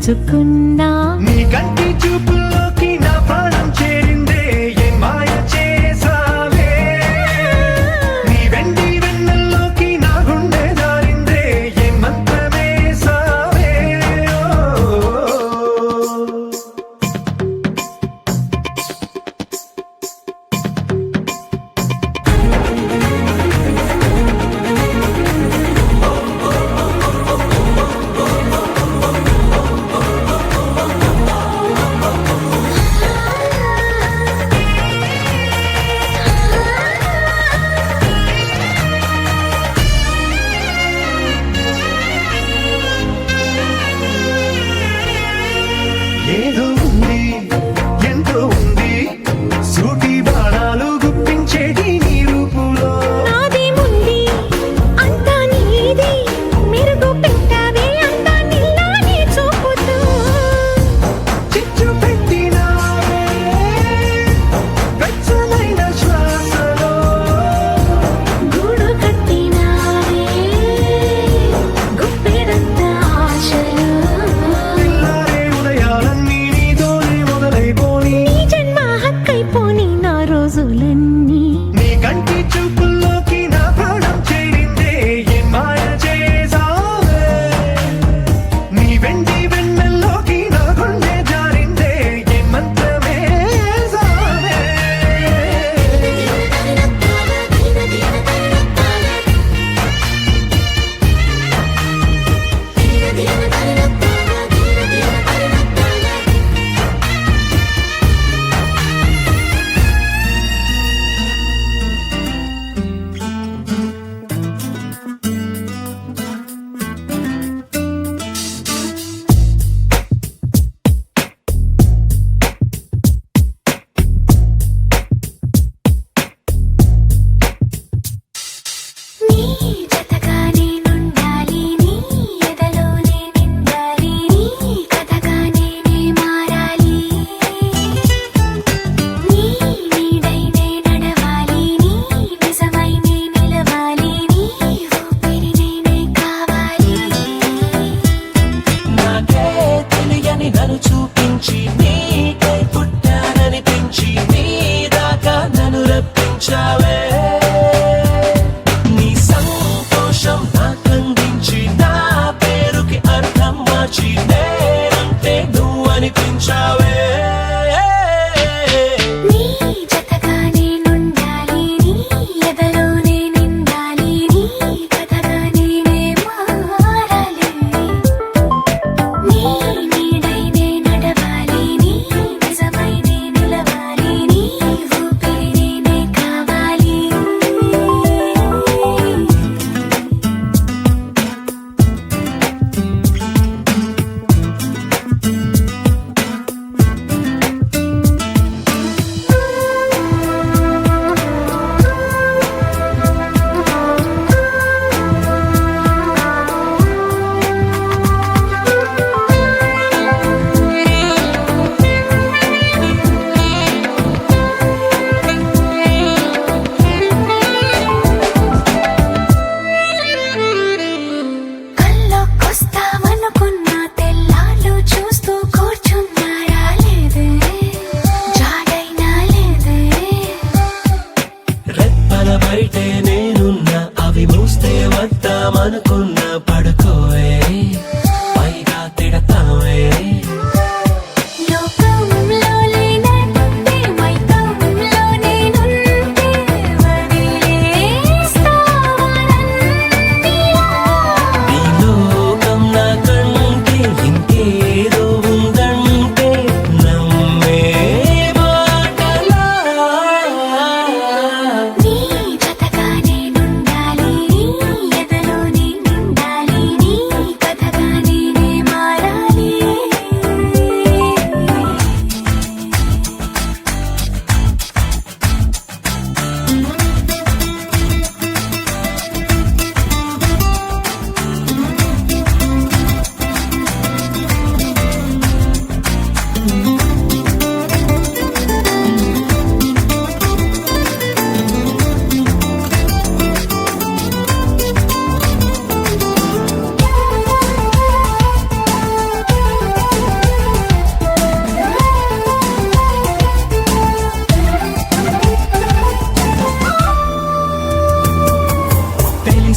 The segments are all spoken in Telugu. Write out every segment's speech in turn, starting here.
దోచుకున్నా నీ కంటి చూపుల్లోకి నా ప్రాణం చేరిందే ఏం మాయ చేసావే నీ వెండి వెన్నెల్లోకి నా గుండె జారిందే ఏం మంత్రమేసావే ఏదో ఉంది ఎంతో ఉంది సూటి బాణాలు గుప్పించేటి నీ రూపులో నాదేముంది అంతా నీది మెరుగు పెట్టావే అంతా నీలానే చూపుతూ చిచ్చు పెట్టినావే వెచ్చనైన శ్వాసలో గూడు కట్టినావే గుప్పెడంత ఆశలు తెల్లారే ఉదయాలన్నీ నీతోనే మొదలైపోని నీ జన్మ హక్కైపోని నా రోజులన్నీ నీ కంటి చూపుల్లోకి నా ప్రాణం చేరిందే ఏం మాయ చేసావే నీ వెండి వెన్నెల్లోకి నా గుండె జారిందే ఏం మంత్రమేసావే నీ జతగా నేనుండాలి నీ ఎదలోనే నిండాలి నీ కథగా నేనే మారాలి నీ నీడైనే నడవాలి నీ నిజమై నే నిలవాలి నీ ఊపిరి నేనే కావాలి నాకే తెలియని నన్ను చూపించి నీకై పుట్టాననిపించి నీ దాకా నన్ను రప్పించావే నీ సంతోషం నాకందించి నా పేరుకి అర్థం మార్చి నేనంటే నువ్వు అనిపించావే నీ జతగా నేనుండాలి నీ ఎదలోనే నిండాలి నీ కథగా నేనే మారాలి నీ నీడైనే నడవాలి నీ నిజమై నే నిలవాలి నీ ఊపిరి నేనే కావాలి కల్లోకొస్తావనుకున్న తెల్లాళ్ళు చూస్తూ కూర్చున్నారా లేదే జాడైనా లేదే రెప్పల బయటే నేనున్నా అవి మూస్తే వద్దామనుకున్నా పడుకోవే పైగా తిడతావే లోకంలో లేనంటే మైకంలో నేనుంటే వదిలేస్తావా నన్నిలా? నీ లోకం నాకంటే ఇంకేదో ఉందంటే నమ్మే మాటలా నీ జతగా నేనుండాలి నీ ఎదలోనే నిండాలి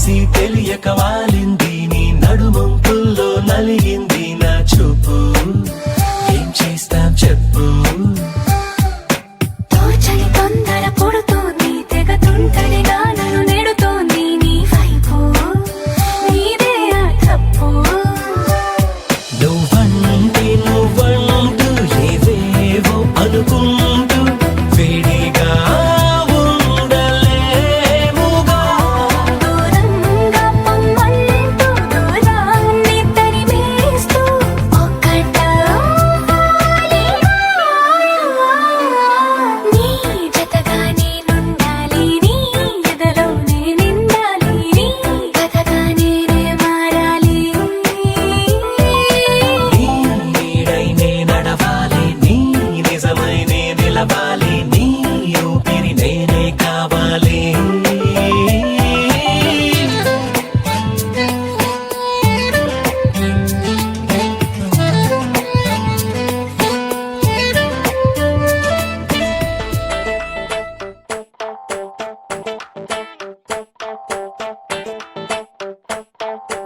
తెలిసి తెలియక వాలింది నీ నడుమంపుల్లో నలిగింది నా చూపు ఏం చేస్తాం చెప్పు తోచని తొందర పుడుతోంది తెగ తుంటరిగా నన్ను నెడుతోంది నీ వైపు నీదే ఆ తప్పు నువ్వంటూ ఏవేవో అనుకుంటూ వేడిగా ఉండలేముగా దూరంగా పొమ్మంటూ దూరాన్ని తరిమేస్తూ నీ జతగా నేనుండాలి నీ ఎదలోనే నిండాలి నీ కథగా నేనే మారాలి నీ నీడై నే నడవాలి నీ నిజమై నే నిలవాలి నీ ఊపిరి నేనే కావాలి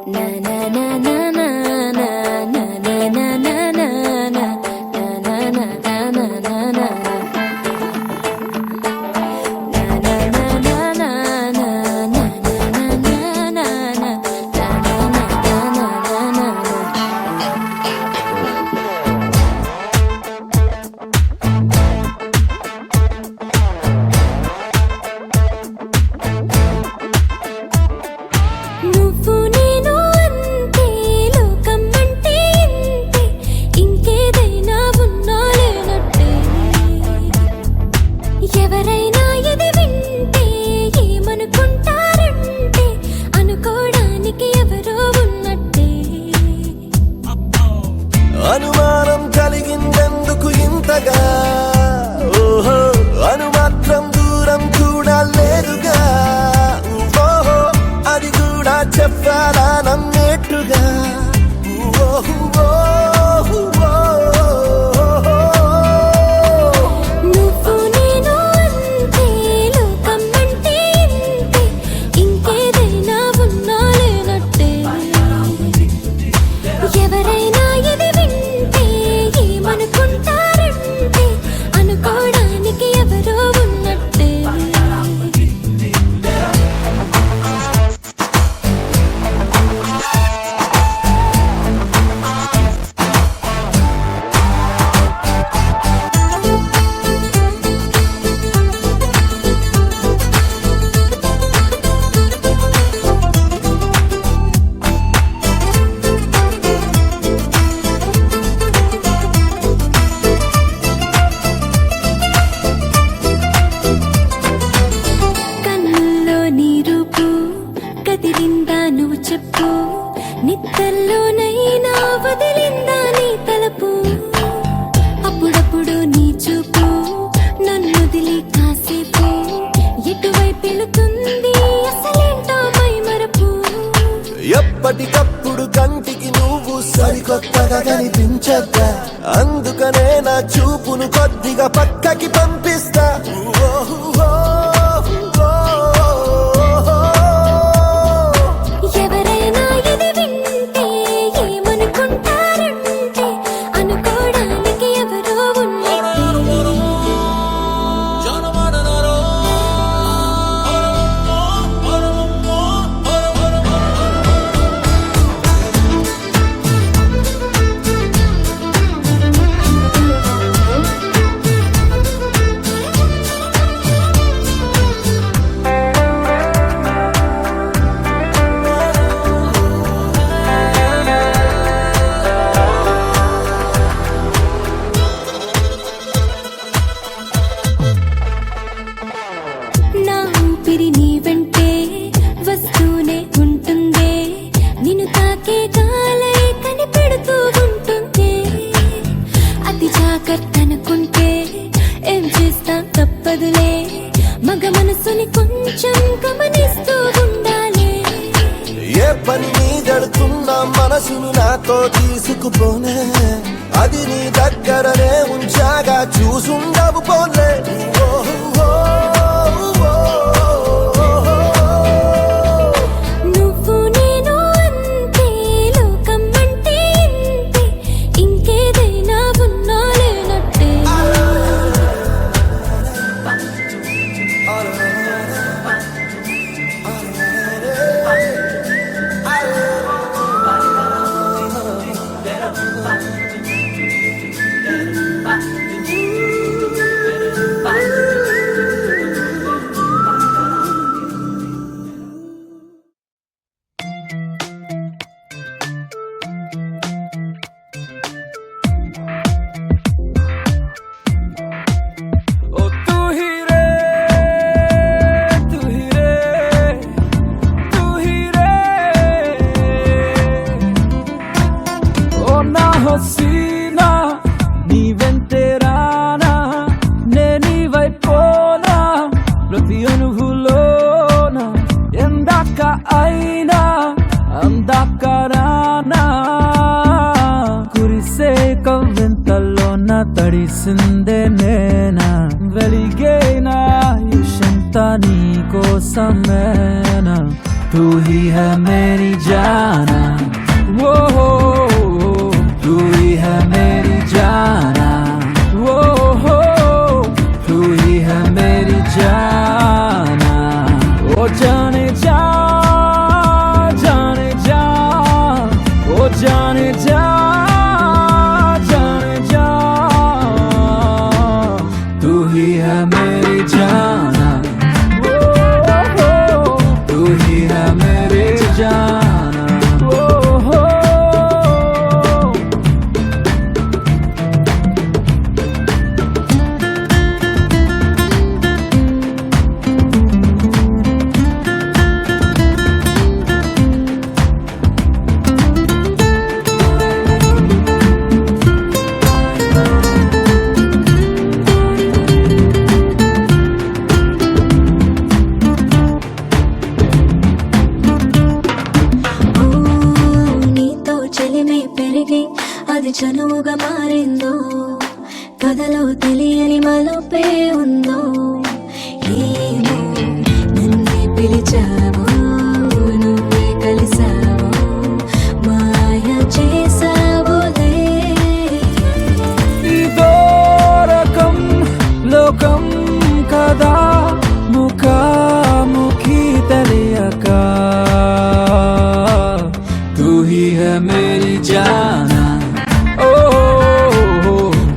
na na na na na na na na na na na na నువ్వు నేను అంతే లోకం అంటే ఇంతే ఇంకేదైనా ఉన్నా లేనట్టే ఎవరైనా ఇది వింటే ఏమనుకుంటారంటే అనుకోవడానికి ఎవరో ఉన్నట్టే అనుమానం కలిగిందెందుకు ఇంతగా ఓహో అనుమాత్రం దూరం కూడా లేదుగా ఓహో అది కూడా చెప్పాలా నమ్మేట్టుగా నువ్వు నేను అంతే లోకం అంటే ఇంతే ఇంకేదైనా ఉన్నా లేనట్టే ఎవరైనా ఇది వింటే ఏమనుకుంటారంటే అనుకోవడానికి ఎవరో ఉన్నట్టే కన్నుల్లో నీ రూపు కదిలిందా నువ్వు చెప్పు నిత్తల్లోనైనా వదిలిందా నీ తలపు అప్పుడప్పుడు నీ చూపు నన్ను వదిలి కాసేపు ఎటువైపు వెళుతుంది అసలేంటో మైమరపు ఎప్పటికప్పుడు కంటికి నువ్వు సరికొత్తగా కనిపించద్దా అందుకనే నా చూపును కొద్దిగా పక్కకి పంపిస్తా ఎవరైనా ఇది వింటే ఏమనుకుంటారంటే అనుకోవడానికి ఎవరో ఉన్నట్టే నా ఊపిరి నీ వెంటే వస్తూనే ఉంటుందే నిన్ను తాకే గాలై కనిపెడుతూ ఉంటుందే అతి జాగ్రత్త అనుకుంటే ఏం చేస్తాం తప్పదులే మగ మనసుని కొంచెం గమనిస్తూ ఉండాలి ఏ పని నీ జడుతున్నా మనసును నాతో తీసుకుపోనే అది నీ దగ్గరనే ఉంచాగా చూసుండవు పోలే समैना तू ही है मेरी जाना वो तू ही है मेरी जाना वो तू ही है मेरी जाना ओ जाने जा जाने जा ओ जाने जा जाने जा तू ही है मेरी जाना तू ही है मेरी जाना నీతో చెలిమే పెరిగి అది చనువుగా మారిందో కథలో తెలియని మలుపే ఉందో ఏమో నన్నే పిలిచావో నువ్వే కలిసావో మాయ చేసావులే ఇదో రకం లోకం కదా ముఖాముఖి తెలియక तू ही है मेरी जाना ओ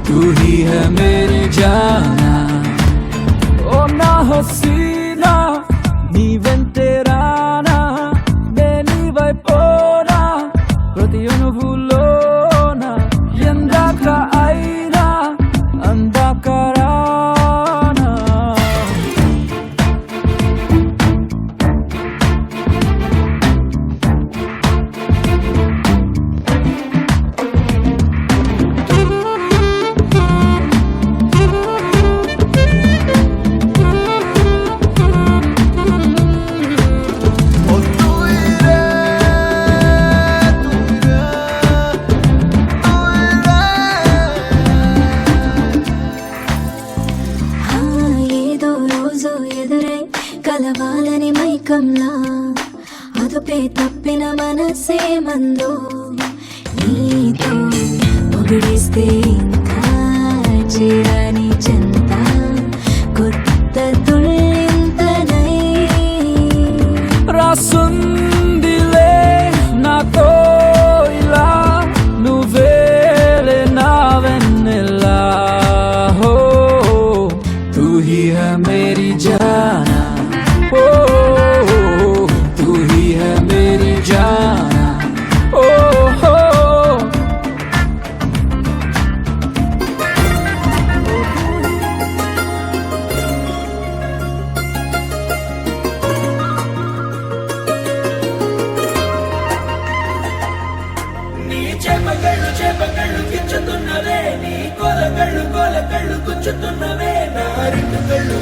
तू ही है मेरी जाना ओ ना हसीना नी వెంటేరానా బేని వైపోనా ప్రతి అనుభూలోన ఎందాక అయినా అందాకరానా ఏదో రోజు ఎదురై కలవాలని మైకంలా అదుపే తప్పిన మనసే మందో నీతో పొగిడిస్తే ఇంకా చేరని చెంత కొత్త తుళ్ళింతనై రాసుందిలే నాతో ఇలా నువ్వేలే నా వెన్నెలా హో तू ही है मेरी जाना ओ तू ही है मेरी जाना ओ हो నీ చేపకళ్ళు గిచ్చుతున్నవే నీ కోలకళ్ళు గుచ్చుతున్నవే నా రెండు కళ్ళు